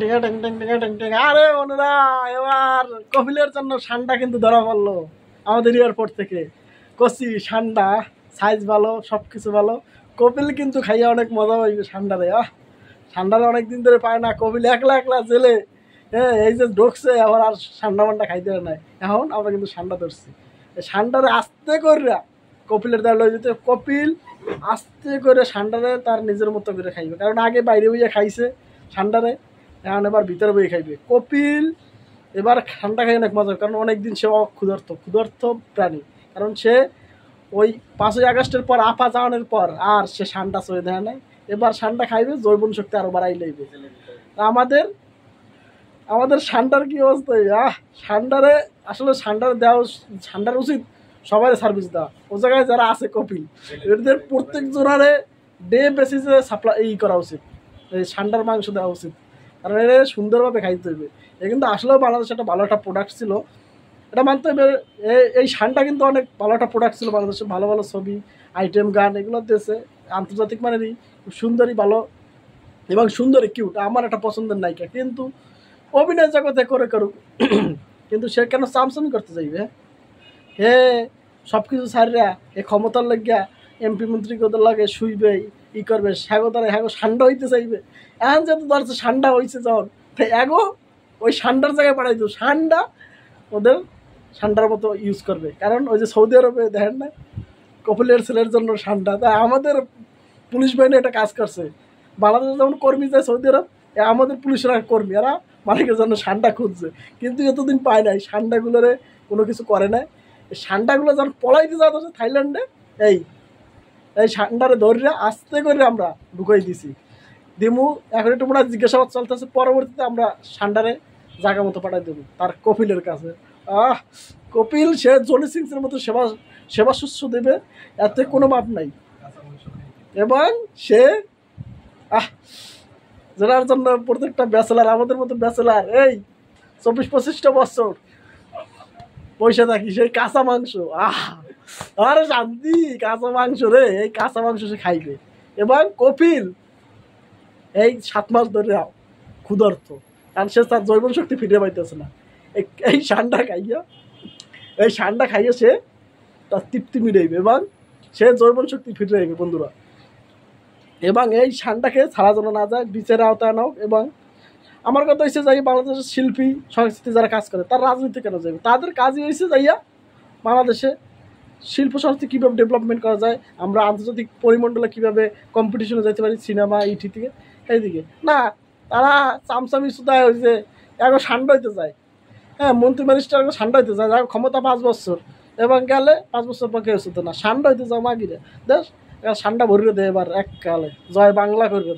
আরে বন্ধুরা, এবার কপিলের জন্য ঠান্ডা কিন্তু ধরা পড়লো আমাদের এয়ারপোর্ট থেকে। কষি ঠান্ডা, সাইজ ভালো, সব কিছু ভালো। কপিল কিন্তু খাইয়া অনেক মজা পাইবে ঠান্ডারে। ঠান্ডারে অনেক দিন ধরে পায় না। কপিল একলা একলা জেলে এই যে ঢুকছে, আবার আর ঠান্ডা মান্ডা খাইতে নাই। এখন আমরা কিন্তু ঠান্ডা ধরছি। ঠান্ডারে আস্তে করে কপিলের দেওয়া লয়ে যেতে, কপিল আস্তে করে ঠান্ডারে তার নিজের মতো করে খাইবে। কারণ আগে বাইরে বইয়ে খাইছে ঠান্ডারে, এখন এবার ভিতরে বইয়ে খাইবে। কপিল এবার ঠান্ডা খাই অনেক মজা, কারণ অনেকদিন সে ক্ষুধার্ত প্রাণী। কারণ সে ওই 5ই আগস্টের পর আপা যাওয়ানোর পর আর সে ঠান্ডা চয়ে দেয় নাই। এবার ঠান্ডা খাইবে, জৈবন শক্তি আরো বাড়াই লইবে। আমাদের আমাদের ঠান্ডার কি অবস্থা? ঠান্ডারে আসলে ঠান্ডার উচিত সবাই সার্ভিস দেওয়া। ও জায়গায় যারা আছে কপিল, এদের প্রত্যেক জোনারে ডে বেসিসে সাপ্লাই করা উচিত, এই ঠান্ডার মাংস দেওয়া উচিত। কারণ এর সুন্দরভাবে খাইতে হইবে। এ কিন্তু আসলেও বাংলাদেশ একটা ভালো একটা প্রোডাক্ট ছিল, এটা মানতে হবে। এই ঠান্ডা কিন্তু অনেক ভালো একটা প্রোডাক্ট ছিল। বাংলাদেশে ভালো ভালো ছবি, আইটেম, গান এগুলো দিয়েছে আন্তর্জাতিক মানেরই। সুন্দরী ভালো এবং সুন্দরী কিউট, আমার একটা পছন্দের নায়িকা। কিন্তু অভিনয় জগতে করে করুক, কিন্তু সে কেন চামচামি করতে চাইবে? হে সব কিছু ছাড়িয়া এ ক্ষমতার লাগিয়া এমপি মন্ত্রী কোদের লাগে শুইবে, করবে, স্বাগতারে হ্যাগো ঠান্ডা হইতে চাইবে। এখন যেহেতু ধরছে ঠান্ডা হয়েছে যখন, তাই এগো ওই ঠান্ডার জায়গায় পাঠাই দেবো। ঠান্ডা ওদের ঠান্ডার মতো ইউজ করবে। কারণ ওই যে সৌদি আরবে দেখেন না, কপিলের ছেলের জন্য ঠান্ডা। তাই আমাদের পুলিশ বাহিনী একটা কাজ করছে। বাংলাদেশে যেমন কর্মী যায় সৌদি আরব, আমাদের পুলিশেরা কর্মী, এরা মালিকের জন্য ঠান্ডা খুঁজছে। কিন্তু এতদিন পায় নাই, ঠান্ডাগুলোরে কোনো কিছু করে নাই। এই ঠান্ডাগুলো যখন পলাইতে যাওয়া হচ্ছে থাইল্যান্ডে, এই ঠান্ডারে ধরিয়া আস্তে করে আমরা ঢুকাই দিছি দিমু। এখন একটু মনে হয় জিজ্ঞাসাবাদ চলতেছে, পরবর্তীতে আমরা ঠান্ডারে জায়গা মতো পাঠাই দেবো তার কপিলের কাছে। কপিল সে জনি সিংসের মতো সেবা শুশ্রূ দেবে, এতে কোনো মাপ নাই। এবং সে যার জন্য প্রত্যেকটা ব্যাচেলার, আমাদের মতো ব্যাচেলার, এই 24-25টা বছর পয়সা থাকি সেই কাঁচা মাংস, আরে শান্তি, কাঁচা মাংস রে, এই কাঁচা মাংস সে খাইবে। এবং কপিল এই 7 মাস ধরে ক্ষুধার্ত, কারণ সে তার জৈবন শক্তি ফিরে পাইতেছে না। এই ঠান্ডা খাইয়ে সে তার তৃপ্তি মিটাইবে এবং সে জৈবন শক্তি ফিরে যাইবে বন্ধুরা। এবং এই ঠান্ডাকে ছাড়া যেন না যায়, বিচার আওতায় নাও। এবং আমার কথা হচ্ছে যাই, বাংলাদেশের শিল্পী সংস্কৃতি যারা কাজ করে তার রাজনীতি কেন যাবে? তাদের কাজই হয়েছে যাইয়া বাংলাদেশে শিল্প সংস্কৃতি কীভাবে ডেভেলপমেন্ট করা যায়, আমরা আন্তর্জাতিক পরিমণ্ডলে কীভাবে কম্পিটিশনে যেতে পারি, সিনেমা ইটি থেকে এইদিকে না। তারা চামচামি সুদায় হয়েছে, এখন ঠান্ডা হইতে যায়। হ্যাঁ, মন্ত্রী মিনিস্টার ঠান্ডা হইতে যায়, যার ক্ষমতা 5 বছর, এবং গেলে 5 বছর পর কেউ হতো না। ঠান্ডা হইতে যাও মাগিরে দেশ, ঠান্ডা ভরিয়ে দেয় এবার এককালে, জয় বাংলা করবে।